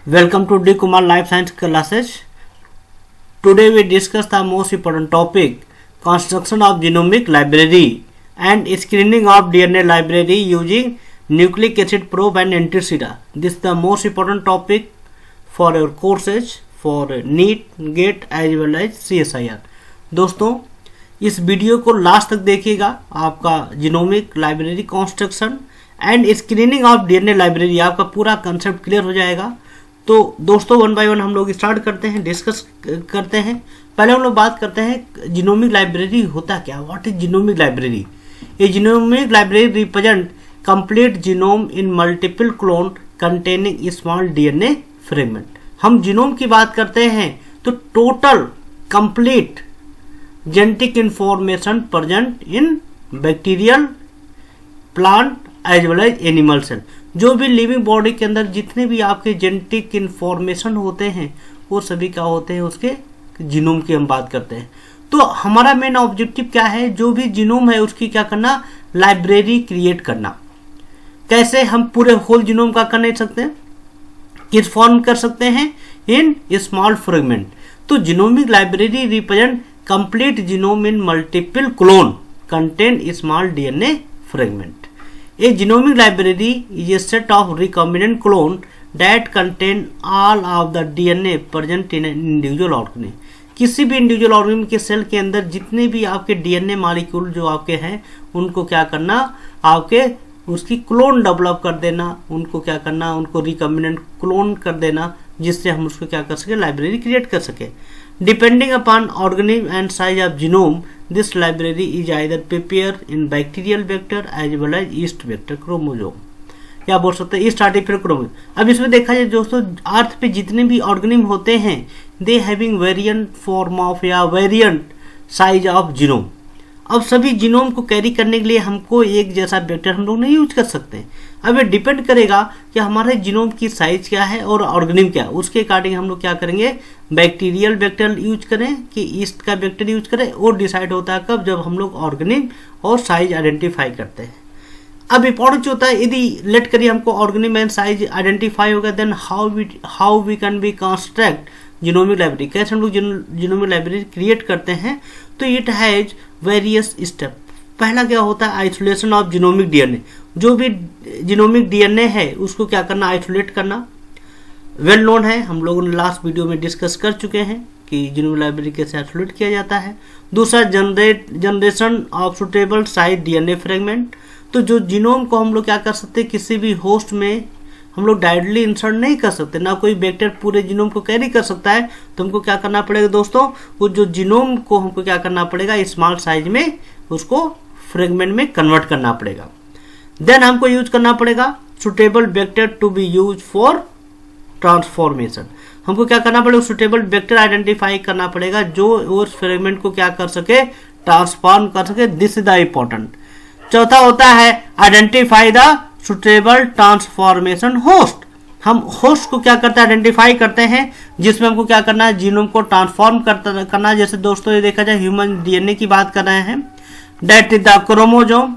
Welcome to D. Kumar Life Science classes. Today we discuss the most important topic, construction of genomic library and screening of DNA library using nucleic acid probe and antisera. This is the most important topic for your courses for NEET, GATE as well as CSIR. दोस्तों इस video को last तक देखिएगा, आपका genomic library construction and screening of DNA library आपका पूरा concept clear हो जाएगा। तो दोस्तों वन बाय वन हम लोग स्टार्ट करते हैं, डिस्कस करते हैं। पहले हम लोग बात करते हैं जीनोमिक लाइब्रेरी होता क्या, व्हाट इज जीनोमिक लाइब्रेरी। ये genomic library represent complete genome in multiple clone containing small DNA fragment. हम जीनोम की बात करते हैं तो total complete genetic information present in bacterial, plant as well as animal cell. जो भी लिविंग बॉडी के अंदर जितने भी आपके जेनेटिक इंफॉर्मेशन होते हैं वो सभी क्या होते हैं, उसके जीनोम की हम बात करते हैं। तो हमारा मेन ऑब्जेक्टिव क्या है, जो भी जीनोम है उसकी क्या करना, लाइब्रेरी क्रिएट करना। कैसे, हम पूरे होल जीनोम का कर नहीं सकते, किस फॉर्म कर सकते हैं, इन स्मॉल फ्रेगमेंट। तो genomic library represent complete genome in multiple clone contain small DNA fragment. A genomic library is a set of recombinant clone that contain all of the DNA present in an individual organism। किसी भी individual organism के cell के अंदर जितने भी आपके DNA molecule जो आपके हैं उनको क्या करना, आपके उसकी क्लोन डेवलप कर देना, उनको क्या करना, उनको रिकॉम्बिनेंट क्लोन कर देना, जिससे हम उसको क्या कर सके, लाइब्रेरी क्रिएट कर सके। Depending upon organism and size of genome, this library is either prepared in bacterial vector as well as yeast vector chromosome, क्या बोल सकते हैं, yeast artificial chromosome। अब इसमें देखा जाए दोस्तों, अर्थ पे जितने भी ऑर्गेनिज्म होते हैं they having variant form of या वेरिएंट साइज ऑफ जीनोम। अब सभी जीनोम को कैरी करने के लिए हमको एक जैसा वेक्टर हम लोग नहीं यूज कर सकते। अब ये डिपेंड करेगा कि हमारे जीनोम की साइज क्या है और ऑर्गेनिज्म क्या है, उसके अकॉर्डिंग हम लोग क्या करेंगे, बैक्टीरियल वेक्टर यूज करें कि ईस्ट का वेक्टर यूज करें। और डिसाइड होता है कब, जब हम लोग ऑर्गेनिज्म और साइज आइडेंटिफाई करते हैं। अब इंपॉर्टेंट होता है, यदि लेट करिए हमको ऑर्गेनिज्म एंड साइज आइडेंटिफाई होगा, then how we can be construct genomic library. कैसे हम लोग जीनोमिक लाइब्रेरी क्रिएट करते हैं, तो इट हैज वेरियस स्टेप। पहला क्या होता है, आइसोलेशन ऑफ जीनोमिक डीएनए। जो भी जीनोमिक डीएनए है उसको क्या करना, आइसोलेट करना। वेल नोन है, हम लोगों ने लास्ट वीडियो में डिस्कस कर चुके हैं कि जीनोमिक लाइब्रेरी कैसे आइसोलेट किया जाता है। दूसरा, generation of suitable size DNA fragment. तो जो जीनोम को हम लोग क्या कर सकते हैं, किसी भी होस्ट में हम लोग डायरेक्टली इंसर्ट नहीं कर सकते, ना कोई बैक्टीरिया पूरे जीनोम को कैरी कर सकता है। तो हमको क्या करना पड़ेगा दोस्तों, वो जो जीनोम को हमको क्या करना पड़ेगा, स्मॉल साइज में उसको फ्रेगमेंट में कन्वर्ट करना पड़ेगा। देन हमको यूज करना पड़ेगा suitable vector to be use for transformation. हमको क्या करना पड़ेगा, सुटेबल वेक्टर आइडेंटिफाई करना पड़ेगा जो उस फ्रेगमेंट को क्या कर सके, ट्रांसफॉर्म कर सके। This is the important. चौथा होता है identify the suitable transformation host. हम होस्ट को क्या करते हैं, आइडेंटिफाई करते हैं, जिसमें हमको क्या करना है, जीनोम को ट्रांसफॉर्म करना। जैसे दोस्तों ये देखा जाए ह्यूमन डीएनए की बात कर रहे हैं, दैट इज द क्रोमोजोम।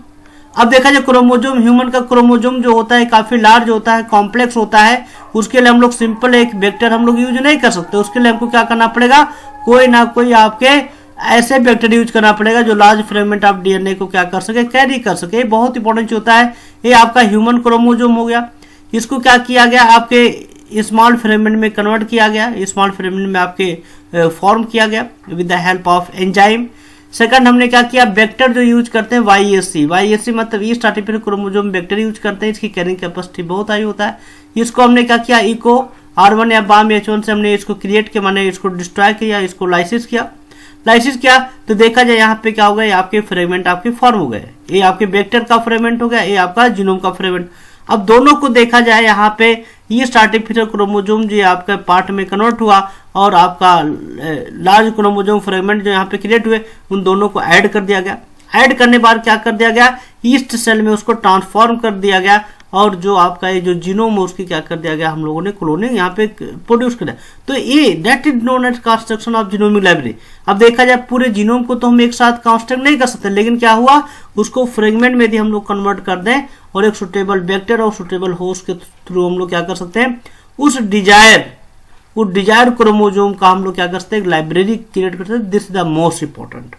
अब देखा जाए क्रोमोजोम, ह्यूमन का क्रोमोजोम जो होता है काफी लार्ज होता है, कॉम्प्लेक्स होता है। उसके लिए हम लोग सिंपल एक वेक्टर हम लोग यूज नहीं कर सकते। उसके लिए हमको क्या करना पड़ेगा, कोई ना कोई आपके ऐसे वेक्टर यूज करना पड़ेगा जो लार्ज फ्रेगमेंट ऑफ डीएनए को क्या कर सके, कैरी कर सके। ये बहुत इंपॉर्टेंट होता है। ये आपका ह्यूमन क्रोमोजोम हो गया। इसको क्या किया गया, आपके स्मॉल फ्रेगमेंट में कन्वर्ट किया गया, स्मॉल फ्रेगमेंट में आपके फॉर्म किया गया with the help of enzyme. Second हमने क्या किया, वेक्टर जो यूज करते हैं वाईएससी मतलब yeast artificial chromosome vector use करते हैं। इसकी कैरिंग कैपेसिटी बहुत हाई होता है। इसको हमने क्या किया, इको R1 या बाम H1 से हमने इसको क्रिएट किया, मैंने इसको डिस्ट्रॉय किया, इसको लाइसिस किया। तो देखा जाए यहाँ पे क्या हो गया, ये आपके फ्रेगमेंट आपके फॉर्म हो गए। ये आपके वेक्टर का फ्रेगमेंट हो गया, ये आपका जीनोम का फ्रेगमेंट। अब दोनों को देखा जाए, यहाँ पे ईस्ट आर्टिफिशियल क्रोमोजोम जो आपका पार्ट में कन्वर्ट हुआ और आपका लार्ज क्रोमोजोम फ्रेगमेंट जो यहाँ पे क्रिएट हुए, उन दोनों को ऐड कर दिया गया। ऐड करने बाद क्या कर दिया गया, ईस्ट सेल में उसको ट्रांसफॉर्म कर दिया गया और जो आपका ये जो जीनोम है उसकी क्या कर दिया गया, हम लोगों ने क्लोनिंग यहाँ पे प्रोड्यूस किया। तो ये that is known as construction of genomic library. अब देखा जाए पूरे जीनोम को तो हम एक साथ कंस्ट्रक्ट नहीं कर सकते, लेकिन क्या हुआ, उसको फ्रेगमेंट में यदि हम लोग कन्वर्ट कर दें और एक सुटेबल वेक्टर और सुटेबल होस्ट के थ्रू हम लोग क्या कर सकते हैं, उस डिजायर क्रोमोजोम का हम लोग क्या करते हैं, लाइब्रेरी क्रिएट करते हैं। This is the most important.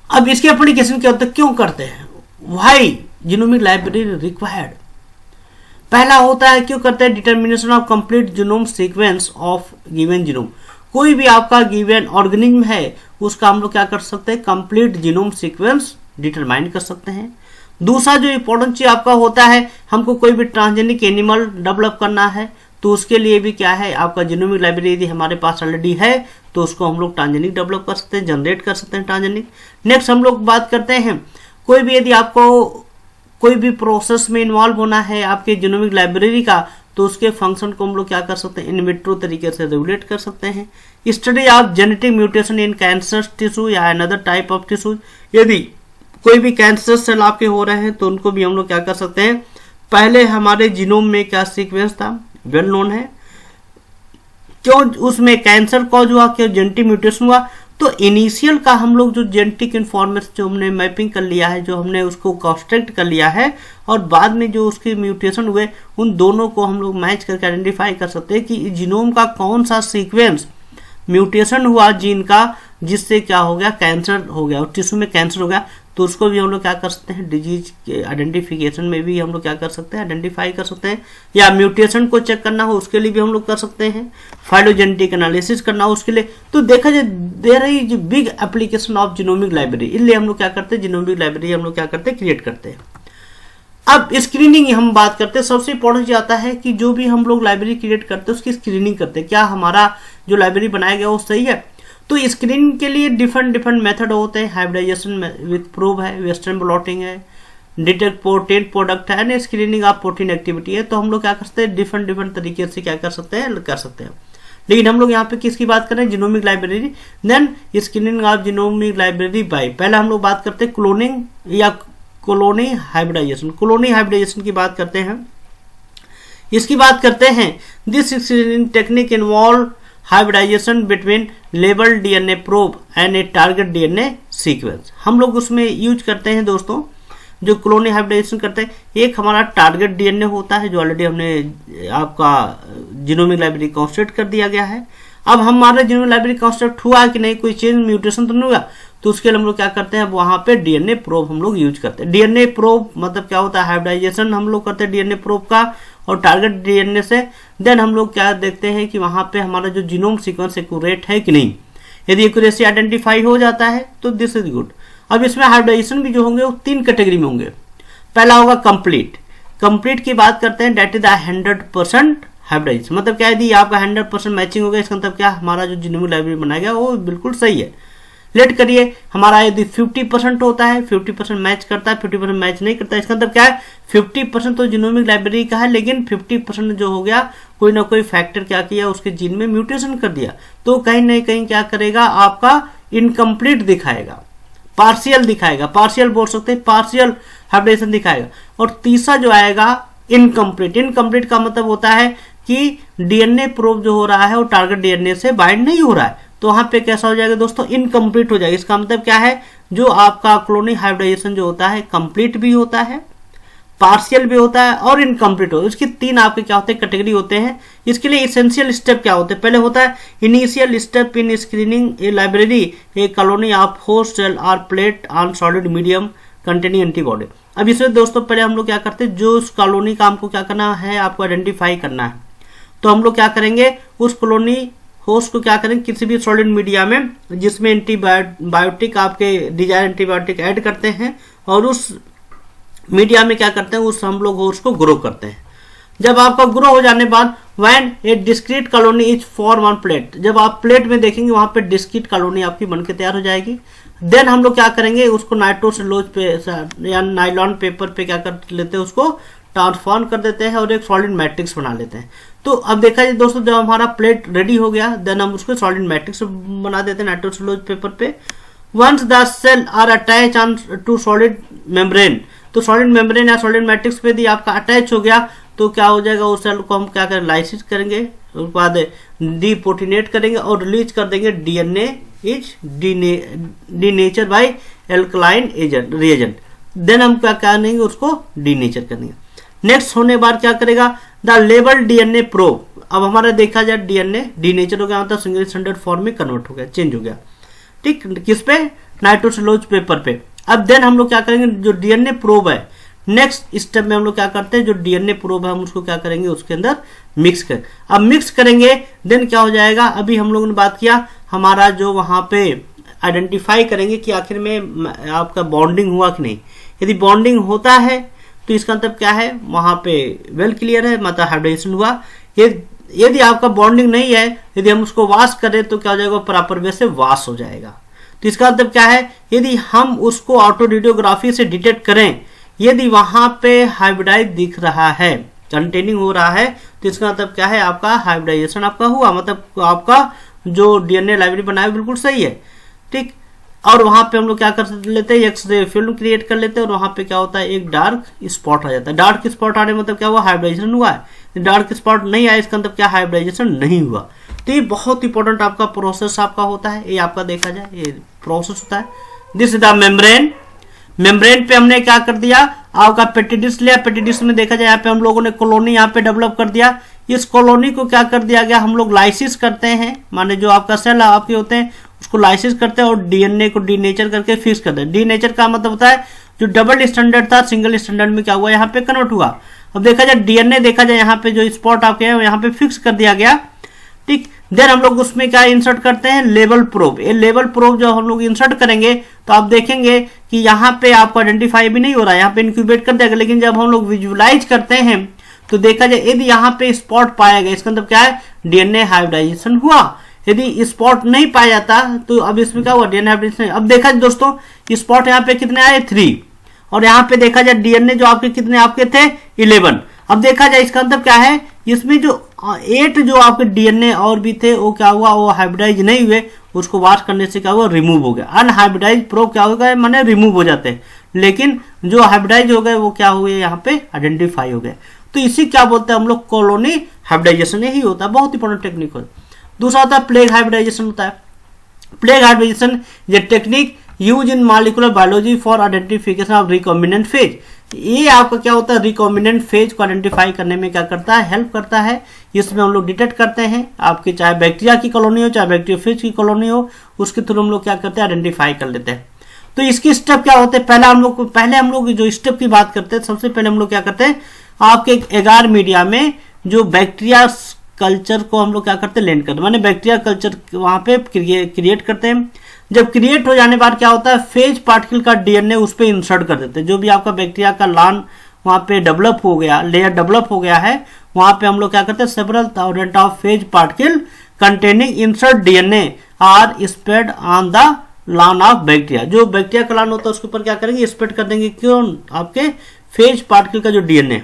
अब इसके एप्लीकेशन क्या होता है, क्यों करते हैं, व्हाई जीनोमिक लाइब्रेरी रिक्वायर्ड। पहला होता है क्यों करते हैं, determination of complete genome sequence of given genome. कोई भी आपका गिवन ऑर्गेनिज्म है उसका हम लोग क्या कर सकते हैं, कंप्लीट जीनोम सीक्वेंस डिटरमाइन कर सकते हैं। दूसरा जो इंपॉर्टेंट चीज आपका होता है, हमको कोई भी ट्रांसजेनिक एनिमल डेवलप करना है तो उसके लिए भी क्या है, आपका जीनोमिक लाइब्रेरी यदि हमारे पास ऑलरेडी है तो उसको हम लोग ट्रांसजेनिक डेवलप कर सकते हैं, जनरेट कर सकते हैं ट्रांसजेनिक। नेक्स्ट हम लोग बात करते हैं, कोई भी यदि आपको कोई भी प्रोसेस में इन्वॉल्व होना है आपके जीनोमिक लाइब्रेरी का, तो उसके फंक्शन को हम लोग क्या कर सकते हैं, इन विट्रो तरीके से रेगुलेट कर सकते हैं। Study of genetic mutation in cancer tissue या अनदर टाइप ऑफ टिश्यू, यदि कोई भी कैंसर सेल आपके हो रहे हैं तो उनको भी हम लोग क्या कर सकते हैं, पहले हमारे जीनोम में क्या सीक्वेंस था वेल नोन है, क्यों उसमें कैंसर कॉज हुआ, क्यों जेनेटिक म्यूटेशन हुआ, तो इनिशियल का हम लोग जो जेनेटिक इन्फॉर्मेशन जो हमने मैपिंग कर लिया है, जो हमने उसको कॉन्स्ट्रक्ट कर लिया है, और बाद में जो उसके म्यूटेशन हुए उन दोनों को हम लोग मैच करके आइडेंटिफाई कर सकते हैं कि जीनोम का कौन सा सीक्वेंस म्यूटेशन हुआ जीन का, जिससे क्या हो गया, कैंसर हो गया और टिश्यू में कैंसर हो गया, तो उसको भी हम लोग क्या कर सकते हैं, डिजीज के आइडेंटिफिकेशन में भी हम लोग क्या कर सकते हैं, आइडेंटिफाई कर सकते हैं। या म्यूटेशन को चेक करना हो उसके लिए भी हम लोग कर सकते हैं, फाइलोजेनेटिक एनालिसिस करना हो उसके लिए। तो देखा जाए there is big application of genomic library, इसलिए हम लोग क्या करते हैं, जीनोमिक लाइब्रेरी हम लोग क्या करते हैं, क्रिएट करते हैं। अब स्क्रीनिंग हम बात करते हैं, सबसे इंपॉर्टेंट आता है कि जो भी हम लोग लाइब्रेरी क्रिएट करते हैं उसकी स्क्रीनिंग करते हैं, क्या हमारा जो लाइब्रेरी बनाया गया वो सही है। तो स्क्रीनिंग के लिए डिफरेंट मेथड होते हैं, हाइब्रिडाइजेशन विथ प्रोब है, वेस्टर्न ब्लॉटिंग है, डिटेक्ट प्रोटीन प्रोडक्ट है, and screening of protein activity है। तो हम लोग क्या करते हैं, डिफरेंट तरीके से क्या कर सकते हैं, लेकिन हम लोग यहाँ पे किसकी बात कर रहे हैं, genomic library. Then screening of genomic library by, पहले हम लोग बात करते हैं क्लोनिंग या कॉलोनी हाइब्रिडाइजेशन। कॉलोनी हाइब्रिडाइजेशन की बात करते हैं, इसकी बात करते हैं, this screening technique involve hybridization between label DNA probe and a target DNA sequence. हम लोग उसमें यूज करते हैं दोस्तों, जो कॉलोनी हाइब्रिडाइजेशन करते हैं, एक हमारा टारगेट डीएनए होता है जो ऑलरेडी हमने आपका जीनोमिक लाइब्रेरी कॉन्स्ट्रक्ट कर दिया गया है। अब हमारा जीनोमिक लाइब्रेरी कॉन्स्ट्रक्ट हुआ कि नहीं, कोई चेंज म्यूटेशन तो नहीं हुआ, तो उसके लिए हम लोग क्या करते हैं, वहां पे डीएनए प्रोब हम लोग यूज करते हैं। डीएनए प्रोब मतलब क्या होता है, हाइब्रिडाइजेशन हम लोग करते हैं डीएनए प्रोब का और टारगेट डीएनए से। देन हम लोग क्या देखते हैं कि वहां पे हमारा जो जीनोम सीक्वेंस एक्यूरेट है कि नहीं, यदि एक्यूरेसी आइडेंटिफाई हो जाता है तो दिस इज गुड। अब इसमें हाइब्रिडाइजेशन भी जो होंगे वो 3 कैटेगरी में होंगे। पहला होगा कंप्लीट की बात करते हैं, डेट इज द 100% हाइब्रिडाइजेशन, मतलब क्या, यदि आपका 100% मैचिंग हो गया, इसका मतलब क्या, हमारा जो जीनोमिक लाइब्रेरी बनाया गया वो बिल्कुल सही है। लेट करिए हमारा यदि 50% होता है, 50% मैच करता है, 50% मैच नहीं करता है, इसका मतलब क्या है, 50% तो जीनोमिक लाइब्रेरी का है, लेकिन 50% जो हो गया, कोई ना कोई फैक्टर क्या किया, उसके जीन में म्यूटेशन कर दिया, तो कहीं ना कहीं क्या करेगा, आपका इनकम्प्लीट दिखाएगा, पार्शियल दिखाएगा, पार्शियल बोल सकते हैं, पार्शियल हाइब्रिडेशन दिखाएगा। और तीसरा जो आएगा इनकम्प्लीट का मतलब होता है कि डीएनए प्रोब जो हो रहा है वो टारगेट डीएनए से बाइंड नहीं हो रहा है, तो वहां पे कैसा हो जाएगा दोस्तों, इनकम्प्लीट हो जाएगा। इसका मतलब क्या है, जो आपका क्लोनी हाइब्रिडाइजेशन जो होता है कंप्लीट भी होता है, पार्शियल भी होता है और इनकम्प्लीट होता है। इसके 3 आपके क्या होते हैं, कैटेगरी होते हैं। इसके लिए इसेंशियल स्टेप क्या होते हैं, पहले होता है initial step in screening a library a colony of host cell are plate on solid medium containing antibody. अब इसमें दोस्तों पहले हम लोग क्या करते हैं, जो उस कॉलोनी का हमको क्या करना है, आपको आइडेंटिफाई करना है, तो हम लोग क्या करेंगे, उस कॉलोनी होस्ट को क्या करेंगे, किसी भी सॉलिड मीडिया में जिसमें एंटीबायोटिक आपके डिजायर एंटीबायोटिक ऐड करते हैं, और उस मीडिया में क्या करते हैं, उस हम लोग होस्ट को ग्रो करते हैं। जब आपका ग्रो हो जाने बाद when A discrete colony is form on plate, जब आप प्लेट में देखेंगे वहां पे डिस्क्रीट कॉलोनी आपकी बनके तैयार हो जाएगी। देन हम लोग क्या करेंगे, उसको नाइट्रोसेलुलोज पे या नाइलॉन पेपर पे क्या कर लेते हैं, उसको ट्रांसफॉर्म कर देते हैं और एक सॉलिड मैट्रिक्स बना लेते हैं। तो अब देखा जाए दोस्तों, जब हमारा प्लेट रेडी हो गया, देन हम उसको सॉलिड मैट्रिक्स बना देते हैं नाइट्रोसेलुलोज पेपर पे। Once the cell are attach on to solid membrane, तो सॉलिड मेम्ब्रेन या सॉलिड मैट्रिक्स पे यदि आपका अटैच हो गया तो क्या हो जाएगा, उस सेल को हम क्या करें, लाइसिस करेंगे, उसके बाद डीप्रोटीनेट करेंगे और रिलीज कर देंगे DNA is denature by alkaline agent reagent. Then हम क्या करेंगे, उसको डीनेचर करेंगे। नेक्स्ट होने के बाद क्या करेगा, द लेबल डीएनए प्रोब। अब हमारा देखा जाए डीएनए डीनेचर हो गया, मतलब सिंगल स्टैंडर्ड फॉर्म में कन्वर्ट हो गया, चेंज हो गया, ठीक, किस पे, नाइट्रोसेलुलोज पेपर पे। अब देन हम लोग क्या करेंगे, जो डीएनए प्रोब है, नेक्स्ट स्टेप में हम लोग क्या करते हैं, जो डीएनए प्रोब है हम उसको क्या करेंगे, उसके अंदर मिक्स कर, अब मिक्स करेंगे, देन क्या हो जाएगा, अभी हम लोगों ने बात किया हमारा जो वहां पे आइडेंटिफाई करेंगे कि आखिर में आपका बॉन्डिंग हुआ कि नहीं। यदि बॉन्डिंग होता है तो इसका मतलब क्या है, वहां पे वेल क्लियर है, मतलब हाइब्रिडेशन हुआ। यदि आपका बॉन्डिंग नहीं है, यदि हम उसको वॉश करें तो क्या हो जाएगा, प्रॉपर वे से वॉश हो जाएगा। तो इसका मतलब क्या है, यदि हम उसको ऑटो रेडियोग्राफी से डिटेक्ट करें, यदि वहां पे हाइब्रिडाइज दिख रहा है, कंटेनिंग हो रहा है, तो इसका मतलब क्या है, आपका हाइब्रिडाइजेशन आपका हुआ, मतलब आपका जो डीएनए लाइब्रेरी बनाया बिल्कुल सही है, ठीक। और वहां पे हम लोग क्या कर लेते हैं, एक्स-रे फिल्म क्रिएट कर लेते हैं, और वहां पे क्या होता है, एक डार्क स्पॉट आ जाता है। डार्क स्पॉट आने मतलब क्या हुआ, हाइब्रिडाइजेशन हुआ है। डार्क स्पॉट नहीं आया, इसका मतलब क्या, हाइब्रिडाइजेशन नहीं हुआ। तो ये बहुत इंपॉर्टेंट आपका प्रोसेस आपका होता है, ये आपका देखा जाए ये प्रोसेस होता है। This is the membrane. Membrane पे हमने क्या कर दिया, आपका पेटिडिस लिया, पेटिडिस में देखा जाए यहाँ पे हम लोगों ने कॉलोनी यहाँ पे डेवलप कर दिया। इस कॉलोनी को क्या कर दिया गया, हम लोग लाइसिस करते हैं, माने जो आपका सेल आपके होते हैं उसको लाइसिस करते हैं और डीएनए को डीनेचर करके फिक्स करते हैं। डीनेचर का मतलब होता है जो डबल स्टैंडर्ड था सिंगल स्टैंडर्ड में क्या हुआ, यहाँ पे कन्वर्ट हुआ। अब देखा जाए डीएनए, देखा जाए यहाँ पे जो स्पॉट आपके हैं यहाँ पे फिक्स कर दिया गया, ठीक। देन हम लोग उसमें क्या इंसर्ट करते हैं, लेबल प्रोब। ये लेबल प्रोब जो हम लोग इंसर्ट करेंगे तो आप देखेंगे कि यहाँ पे आपको आइडेंटिफाई भी नहीं हो रहा है, यहाँ पे इंक्यूबेट कर देगा। लेकिन जब हम लोग विजुअलाइज करते हैं तो देखा जाए यदि यहाँ पे स्पॉट पाया गया, इसका मतलब क्या है, डीएनए हाइब्रिडाइजेशन हुआ। यदि स्पॉट नहीं पाया जाता तो अब इसमें क्या हुआ, डीएनए हाइब्रिडाइजेशन। अब देखा जाए दोस्तों, स्पॉट यहाँ पे कितने आए, 3, और यहाँ पे देखा जाए डीएनए जो आपके कितने आपके थे, 11। अब देखा जाए इसका मतलब क्या है, इसमें जो 8 जो आपके डीएनए और भी थे वो क्या हुआ, वो हाइब्रिडाइज नहीं हुए, उसको वॉश करने से क्या हुआ, रिमूव हो गया। अनहाइब्रिडाइज प्रोब क्या हो गए, माने रिमूव हो जाते हैं, लेकिन जो हाइब्रिडाइज हो गए वो क्या हुए, यहाँ पे आइडेंटिफाई हो गए। तो इसी क्या बोलते हैं हम लोग, कॉलोनी हाइब्रिडाइजेशन, यही होता है, बहुत इंपॉर्टेंट टेक्निक होता है। दूसरा होता है प्लेग हाइब्रिडाइजेशन होता है। प्लेग हाइब्रिडाइजेशन ये technique use in molecular biology for identification of recombinant phase. ये आपका क्या होता है, रिकॉम्बिनेंट फेज को आइडेंटिफाई करने में क्या करता है, हेल्प करता है। इसमें हम लोग डिटेक्ट करते हैं, आपके चाहे बैक्टीरिया की कॉलोनी हो चाहे बैक्टीरियोफेज की कॉलोनी हो, उसके थ्रू हम लोग क्या करते हैं, आइडेंटिफाई कर लेते हैं। तो इसकी स्टेप क्या होते हैं, पहले हम लोग जो स्टेप की बात करते हैं, सबसे पहले हम लोग क्या करते हैं, आपके एगार मीडिया में जो बैक्टीरिया कल्चर को हम लोग क्या करते हैं, लैंड करते हैं, माने बैक्टीरिया कल्चर वहां पे क्रिएट करते हैं। जब क्रिएट हो जाने बाद क्या होता है, फेज पार्टिकल का डीएनए उस पर इंसर्ट कर देते हैं। जो भी आपका बैक्टीरिया का लान वहां पे डेवलप हो गया, लेयर डेवलप हो गया है, वहां पे हम लोग क्या करते हैं, several thousand of phage particle containing insert DNA are spread on the lawn of bacteria. जो बैक्टीरिया का लान होता है उसके ऊपर क्या करेंगे, स्प्रेड कर देंगे, क्यों, आपके फेज पार्टिकल का जो DNA.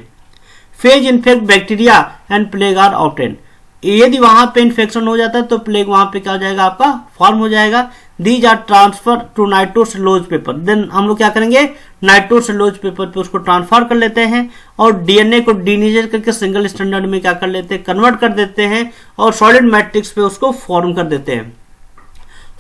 Phage infect bacteria and plaque are obtain. यदि वहां पे इन्फेक्शन हो जाता है तो प्लेग वहां पे क्या हो जाएगा, आपका फॉर्म हो जाएगा। These are transfer to nitrocellulose paper. Then हम लोग क्या करेंगे, नाइट्रोसेलुलोज पेपर पे उसको ट्रांसफर कर लेते हैं और डीएनए को डीनेचर करके सिंगल स्टैंडर्ड में क्या कर लेते हैं, कन्वर्ट कर देते हैं और सॉलिड मैट्रिक्स पे उसको फॉर्म कर देते हैं।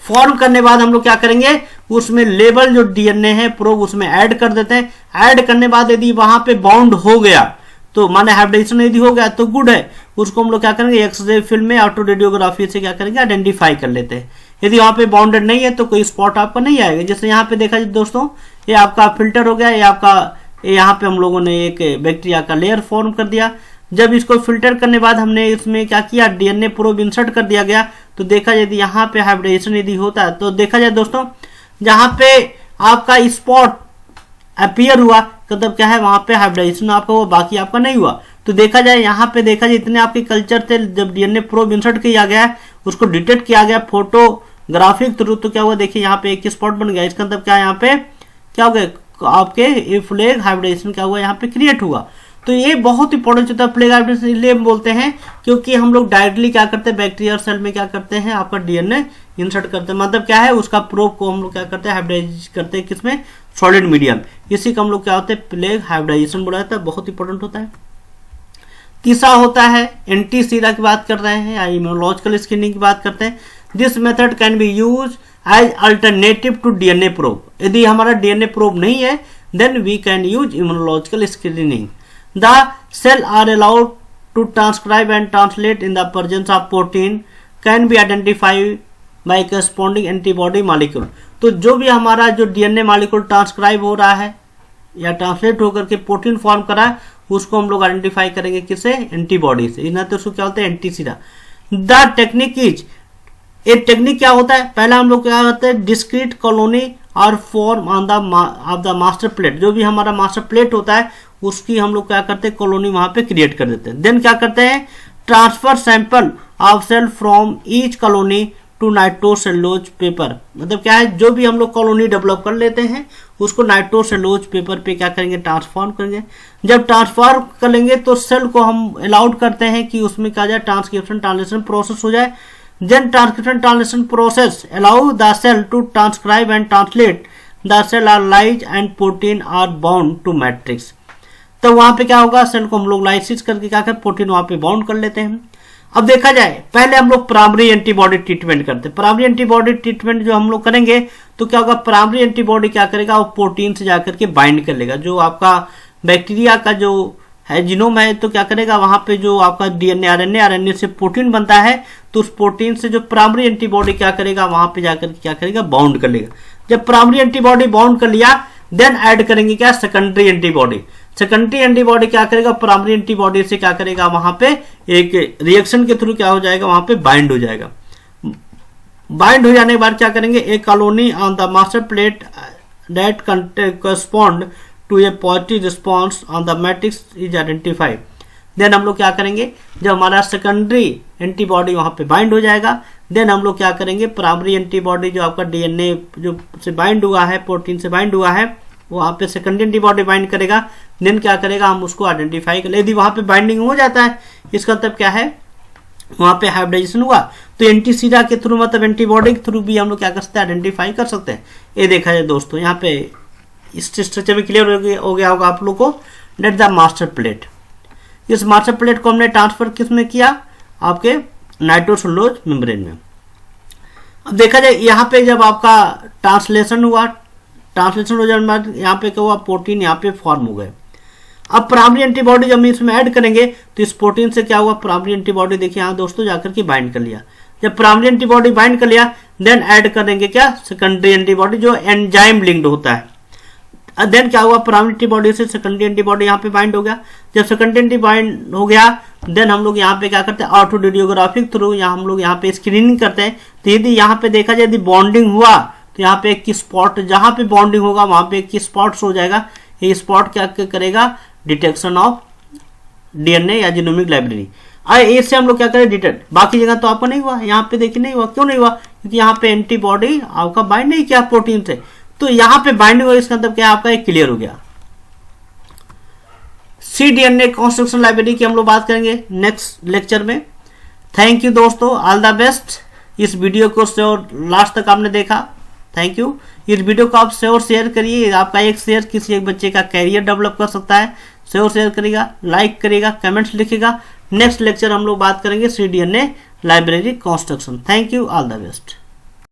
फॉर्म करने के बाद हम लोग क्या करेंगे, उसमें लेबल जो डीएनए है प्रोब उसमें ऐड कर देते हैं। ऐड करने बाद यदि वहां पे बाउंड हो गया तो माने हाइब्रिडेशन यदि हो गया तो गुड है, उसको हम लोग क्या करेंगे, एक्स-रे फिल्म में ऑटो रेडियोग्राफी से क्या करेंगे, आइडेंटिफाई कर लेते हैं। यदि वहां पे बाउंडेड नहीं है तो कोई स्पॉट आपका नहीं आएगा। जैसे यहाँ पे देखा जाए दोस्तों, ये आपका फिल्टर हो गया, ये आपका यहाँ पे हम लोगों ने एक बैक्टीरिया का लेयर फॉर्म कर दिया। जब इसको फिल्टर करने बाद हमने इसमें क्या किया, डीएनए प्रोब इंसर्ट कर दिया गया, तो देखा जाए यहाँ पे हाइब्रिडेशन यदि होता है तो देखा जाए दोस्तों, जहां पे आपका स्पॉट अपीयर हुआ मतलब क्या है, वहां पे हाइब्रिडेशन आपका हुआ, बाकी आपका नहीं हुआ। तो देखा जाए यहाँ पे देखा जाए इतने आपके कल्चर थे, जब डीएनए प्रोब इंसर्ट किया गया उसको डिटेक्ट किया गया फोटोग्राफिक थ्रू, तो क्या हुआ, देखिए यहाँ पे एक स्पॉट बन गया। इसका मतलब क्या है, यहाँ पे क्या हो गया, आपके फ्लैग हाइब्रिडेशन क्या हुआ, यहाँ पे क्रिएट हुआ। तो ये बहुत इंपॉर्टेंट होता है फ्लैग हाइब्रिडेशन, इसलिए बोलते हैं क्योंकि हम लोग डायरेक्टली क्या करते हैं, बैक्टीरिया सेल में क्या करते हैं, आपका डीएनए इंसर्ट करते हैं। मतलब क्या है, उसका प्रोब को हम लोग क्या करते हैं, हाइब्रिडाइज करते हैं, किसमें, सॉलिड मीडियम। इसी का हम लोग क्या होते हैं, प्लेग हाइब्रिडाइजेशन बोला जाता है, बहुत इंपॉर्टेंट होता है। तीसरा होता है एंटीसेरा की बात कर रहे हैं या इम्यूनोलॉजिकल स्क्रीनिंग की बात करते हैं। This method can be use as alternative to DNA probe. यदि हमारा डीएनए प्रोब नहीं है then we can use immunological screening. The cell are allowed to transcribe and translate in the presence of protein can be identify by corresponding antibody molecule. तो जो भी हमारा जो DNA molecule transcribe हो रहा है या ट्रांसलेट होकर के प्रोटीन फॉर्म करा है, उसको हम लोग आइडेंटिफाई करेंगे किससे? एंटीबॉडी से। इन तो उसको क्या होता है? एंटीसीरा। द टेक्निक इज, ये टेक्निक क्या होता है? पहला हम लोग क्या करते हैं? डिस्क्रीट कॉलोनी और form on the of the master plate. जो भी हमारा मास्टर प्लेट होता है उसकी हम लोग क्या करते हैं? कॉलोनी वहां पे क्रिएट कर देते हैं। देन क्या करते हैं? Transfer sample of cell from each colony to nitrocellulose paper. मतलब क्या है? जो भी हम लोग कॉलोनी डेवलप कर लेते हैं उसको नाइट्रोसेलुलोज पेपर पे क्या करेंगे? ट्रांसफॉर्म करेंगे। जब ट्रांसफॉर्म करेंगे तो सेल को हम अलाउड करते हैं कि उसमें क्या जाए? ट्रांसक्रिप्शन ट्रांसलेशन प्रोसेस हो जाए। Then transcription translation process allow the cell to transcribe and translate the cell are lyse and protein are bound to matrix। तो वहां पे क्या होगा? सेल को हम लोग लाइसिस करके क्या कर प्रोटीन वहां पे बाउंड कर लेते हैं। अब देखा जाए, पहले हम लोग प्राइमरी एंटीबॉडी ट्रीटमेंट करते हैं। प्राइमरी एंटीबॉडी ट्रीटमेंट जो हम लोग करेंगे तो क्या होगा? प्राइमरी एंटीबॉडी क्या करेगा? वो प्रोटीन से जाकर के बाइंड कर लेगा। जो आपका बैक्टीरिया का जो है जीनोम है तो क्या करेगा? वहां पे जो आपका डीएनए आरएनए से प्रोटीन बनता है तो उस प्रोटीन से जो प्राइमरी एंटीबॉडी क्या करेगा? वहां पे जाकर क्या करेगा? बाउंड कर लेगा। जब प्राइमरी एंटीबॉडी बाउंड कर लिया देन ऐड करेंगे क्या? Secondary antibody. सेकेंडरी एंटीबॉडी क्या करेगा? प्राइमरी एंटीबॉडी से क्या करेगा? वहां पे एक रिएक्शन के थ्रू क्या हो जाएगा? वहां पे बाइंड हो जाएगा। बाइंड हो जाने के बाद क्या करेंगे? एक colony on the master plate that correspond to a positive response on the matrix is identified. Then हम लोग क्या करेंगे? जब हमारा सेकेंडरी एंटीबॉडी वहां पे बाइंड हो जाएगा देन हम लोग क्या करेंगे? प्राइमरी एंटीबॉडी जो आपका डीएनए जो से बाइंड हुआ है, प्रोटीन से बाइंड हुआ है, वहां पे सेकेंडरी एंटीबॉडी बाइंड करेगा। देन क्या करेगा? हम उसको आइडेंटिफाई कर। यदि वहां पे बाइंडिंग हो जाता है इसका मतलब क्या है? वहां पे हाइब्रिडाइजेशन हुआ तो एंटीसीरा के थ्रू मतलब एंटीबॉडी के थ्रू भी हम लोग क्या कर सकते हैं? आइडेंटिफाई कर सकते हैं। ये देखा जाए दोस्तों, यहाँ पे इस स्ट्रक्चर में क्लियर हो गया होगा आप लोग को। लेट द मास्टर प्लेट, इस मास्टर प्लेट को हमने ट्रांसफर किस में किया? आपके नाइट्रोसेलुलोज मेम्ब्रेन में। अब देखा जाए यहाँ पे जब आपका ट्रांसलेशन हुआ, ट्रांसलेशन हो जाने बाद यहाँ पे क्या हुआ? प्रोटीन यहाँ पे फॉर्म हो गए। अब प्राइमरी एंटीबॉडी जब हम इसमें ऐड करेंगे तो इस प्रोटीन से क्या हुआ? प्राइमरी एंटीबॉडी देखिए यहाँ दोस्तों जाकर के बाइंड कर लिया। जब प्राइमरी एंटीबॉडी बाइंड कर लिया देन ऐड करेंगे क्या? सेकेंडरी एंटीबॉडी जो एंजाइम लिंक्ड होता है। देन क्या हुआ? प्राइमरी एंटीबॉडी से सेकेंडरी एंटीबॉडी यहाँ पे बाइंड हो गया। जब सेकेंडरी एंटी बाइंड हो गया देन हम लोग यहाँ पे क्या करते हैं? ऑटो रेडियोग्राफिक थ्रू यहाँ हम लोग यहाँ पे स्क्रीनिंग करते हैं। तो यदि यहाँ पे देखा जाए यदि बॉन्डिंग हुआ तो यहाँ पे एक की स्पॉट, जहां पे बॉन्डिंग होगा वहां पे एक की स्पॉट्स हो जाएगा। ये स्पॉट क्या करेगा? डिटेक्शन ऑफ डीएनए या जीनोमिक लाइब्रेरी। इससे हम लोग क्या करें? डिटेक्ट। बाकी जगह तो आपका नहीं हुआ, यहाँ पे देखिए नहीं हुआ। क्यों नहीं हुआ? क्योंकि यहाँ पे एंटीबॉडी आपका बाइंड नहीं किया प्रोटीन से, तो यहाँ पे बाइंडिंग हो, इसका मतलब क्या आपका एक क्लियर हो गया। सी डीएनए कंस्ट्रक्शन लाइब्रेरी की हम लोग बात करेंगे नेक्स्ट लेक्चर में। थैंक यू दोस्तों, ऑल द बेस्ट। इस वीडियो को लास्ट तक आपने देखा, थैंक यू। इस वीडियो को आप शेयर करिए। आपका एक शेयर किसी एक बच्चे का कैरियर डेवलप कर सकता है। शेयर करिएगा, लाइक करिएगा, कमेंट्स लिखिएगा। नेक्स्ट लेक्चर हम लोग बात करेंगे C DNA library construction. Thank you, all the best.